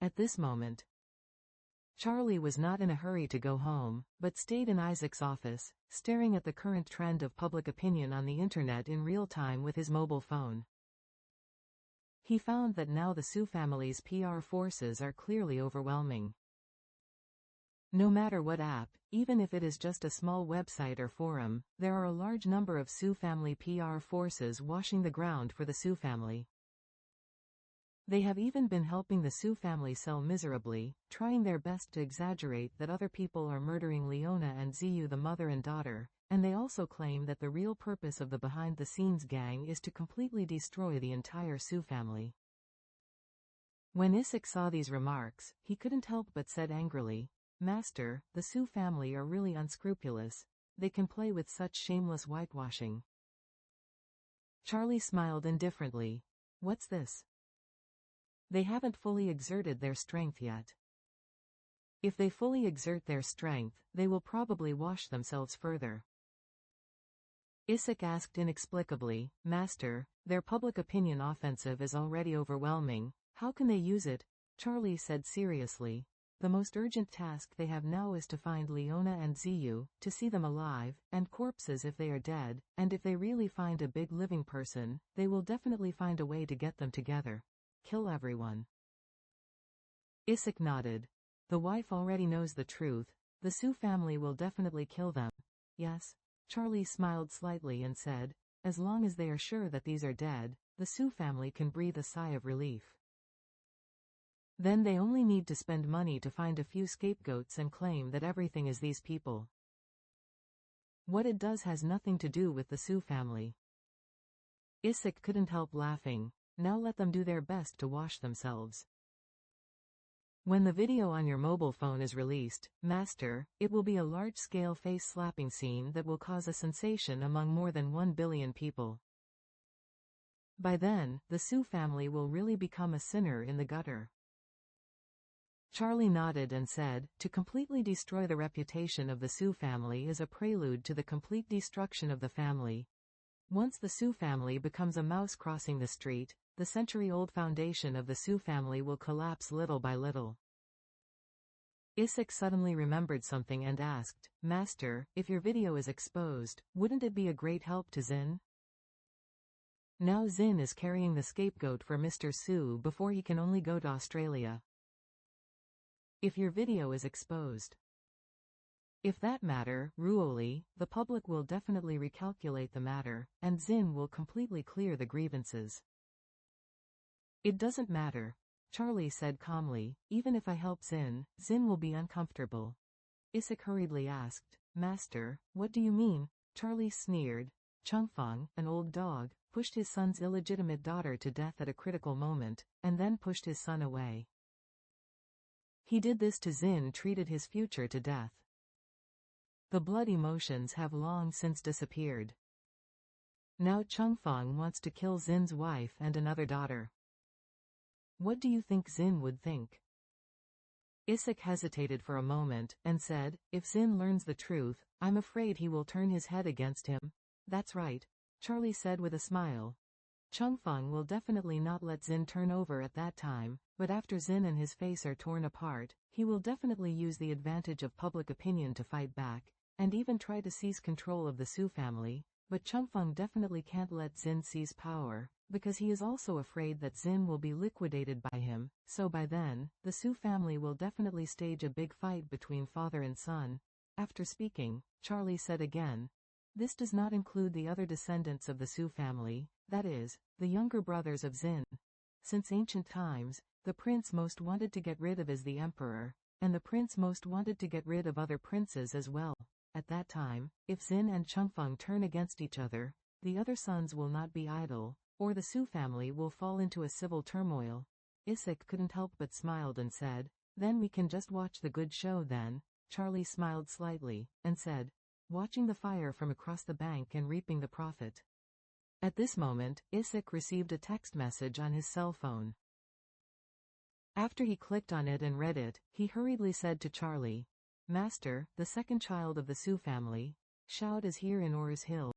At this moment, Charlie was not in a hurry to go home, but stayed in Isaac's office, staring at the current trend of public opinion on the internet in real time with his mobile phone. He found that now the Su family's PR forces are clearly overwhelming. No matter what app, even if it is just a small website or forum, there are a large number of Su family PR forces washing the ground for the Su family. They have even been helping the Su family sell miserably, trying their best to exaggerate that other people are murdering Leona and Ziyu, the mother and daughter, and they also claim that the real purpose of the behind-the-scenes gang is to completely destroy the entire Su family. When Isaac saw these remarks, he couldn't help but said angrily, "Master, the Su family are really unscrupulous. They can play with such shameless whitewashing." Charlie smiled indifferently. "What's this? They haven't fully exerted their strength yet. If they fully exert their strength, they will probably wash themselves further." Isaac asked inexplicably, "Master, their public opinion offensive is already overwhelming. How can they use it?" Charlie said seriously, "The most urgent task they have now is to find Leona and Ziyu, to see them alive, and corpses if they are dead, and if they really find a big living person, they will definitely find a way to get them together. Kill everyone." Isaac nodded. "The wife already knows the truth. The Su family will definitely kill them." "Yes." Charlie smiled slightly and said, "As long as they are sure that these are dead, the Su family can breathe a sigh of relief. Then they only need to spend money to find a few scapegoats and claim that everything is these people. What it does has nothing to do with the Su family." Isaac couldn't help laughing. "Now let them do their best to wash themselves. When the video on your mobile phone is released, Master, it will be a large-scale face-slapping scene that will cause a sensation among more than 1 billion people. By then, the Su family will really become a sinner in the gutter." Charlie nodded and said, "To completely destroy the reputation of the Su family is a prelude to the complete destruction of the family. Once the Su family becomes a mouse crossing the street, the century-old foundation of the Su family will collapse little by little." Isaac suddenly remembered something and asked, "Master, if your video is exposed, wouldn't it be a great help to Zin? Now Zin is carrying the scapegoat for Mr. Su before he can only go to Australia. If your video is exposed. If that matter, Ruoli, the public will definitely recalculate the matter, and Zin will completely clear the grievances." "It doesn't matter," Charlie said calmly. "Even if I help Zin, Zin will be uncomfortable." Isaac hurriedly asked, "Master, what do you mean?" Charlie sneered. "Changfeng, an old dog, pushed his son's illegitimate daughter to death at a critical moment, and then pushed his son away. He did this to Zin, treated his future to death. The blood emotions have long since disappeared. Now Changfeng wants to kill Zin's wife and another daughter. What do you think Zin would think?" Isaac hesitated for a moment, and said, "If Zin learns the truth, I'm afraid he will turn his head against him." "That's right," Charlie said with a smile. "Changfeng will definitely not let Zin turn over at that time, but after Zin and his face are torn apart, he will definitely use the advantage of public opinion to fight back, and even try to seize control of the Su family, but Changfeng definitely can't let Zin seize power, because he is also afraid that Zin will be liquidated by him, so by then, the Su family will definitely stage a big fight between father and son." After speaking, Charlie said again, "This does not include the other descendants of the Su family, that is, the younger brothers of Zin. Since ancient times, the prince most wanted to get rid of is the emperor, and the prince most wanted to get rid of other princes as well. At that time, if Zin and Changfeng turn against each other, the other sons will not be idle, or the Su family will fall into a civil turmoil." Isaac couldn't help but smiled and said, "Then we can just watch the good show then." Charlie smiled slightly, and said, "Watching the fire from across the bank and reaping the profit." At this moment, Isaac received a text message on his cell phone. After he clicked on it and read it, he hurriedly said to Charlie, "Master, the second child of the Su family, Shout is here in Ors Hill."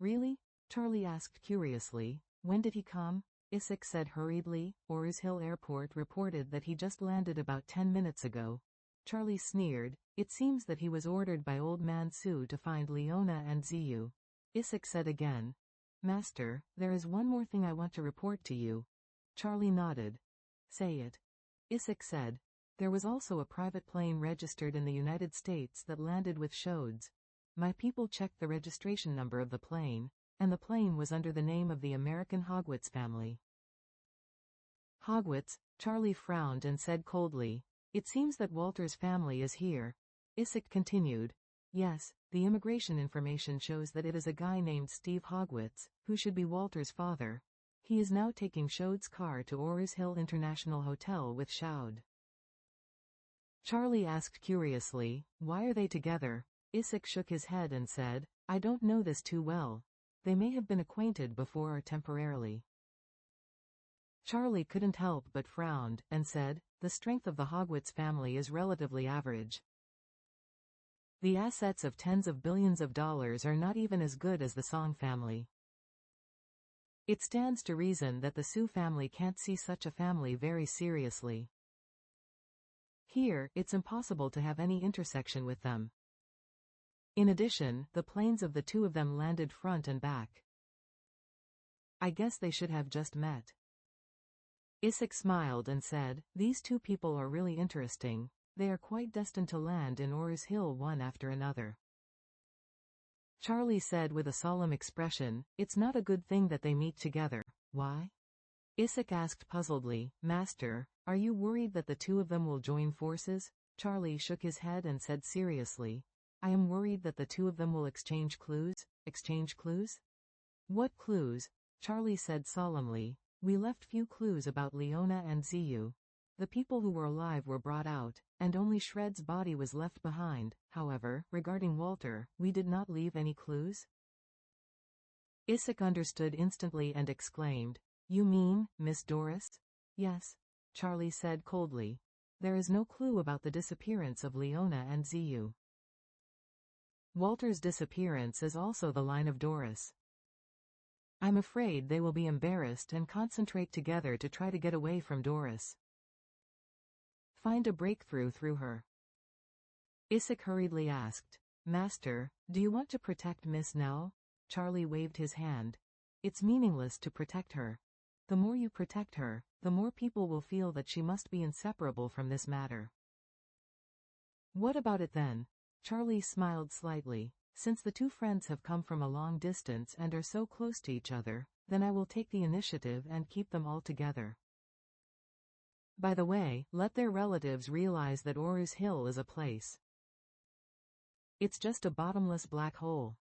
"Really?" Charlie asked curiously. "When did he come?" Isaac said hurriedly. Ores Hill Airport reported that he just landed about 10 minutes ago. Charlie sneered. It seems that he was ordered by Old Man Sue to find Leona and Ziyu. Isaac said again. Master, there is one more thing I want to report to you. Charlie nodded. Say it. Isaac said. There was also a private plane registered in the United States that landed with Shodes. My people checked the registration number of the plane, and the plane was under the name of the American Hogwitz family. Hogwitz, Charlie frowned and said coldly. It seems that Walter's family is here. Isaac continued. Yes, the immigration information shows that it is a guy named Steve Hogwitz, who should be Walter's father. He is now taking Shode's car to Ores Hill International Hotel with Shode. Charlie asked curiously, why are they together? Isaac shook his head and said, I don't know this too well. They may have been acquainted before or temporarily. Charlie couldn't help but frowned, and said, the strength of the Hogwitz family is relatively average. The assets of tens of billions of dollars are not even as good as the Song family. It stands to reason that the Sue family can't see such a family very seriously. Here, it's impossible to have any intersection with them. In addition, the planes of the two of them landed front and back. I guess they should have just met. Isaac smiled and said, these two people are really interesting. They are quite destined to land in Ores Hill one after another. Charlie said with a solemn expression, it's not a good thing that they meet together. Why? Isaac asked puzzledly, Master, are you worried that the two of them will join forces? Charlie shook his head and said seriously, I am worried that the two of them will exchange clues. Exchange clues? What clues? Charlie said solemnly. We left few clues about Leona and Ziyu. The people who were alive were brought out, and only Shred's body was left behind. However, regarding Walter, we did not leave any clues. Isaac understood instantly and exclaimed, You mean, Miss Doris? Yes, Charlie said coldly. There is no clue about the disappearance of Leona and Ziyu. Walter's disappearance is also the line of Doris. I'm afraid they will be embarrassed and concentrate together to try to get away from Doris. Find a breakthrough through her. Isaac hurriedly asked, Master, do you want to protect Miss Nell? Charlie waved his hand. It's meaningless to protect her. The more you protect her, the more people will feel that she must be inseparable from this matter. What about it then? Charlie smiled slightly. Since the two friends have come from a long distance and are so close to each other, then I will take the initiative and keep them all together. By the way, let their relatives realize that Ores Hill is a place. It's just a bottomless black hole.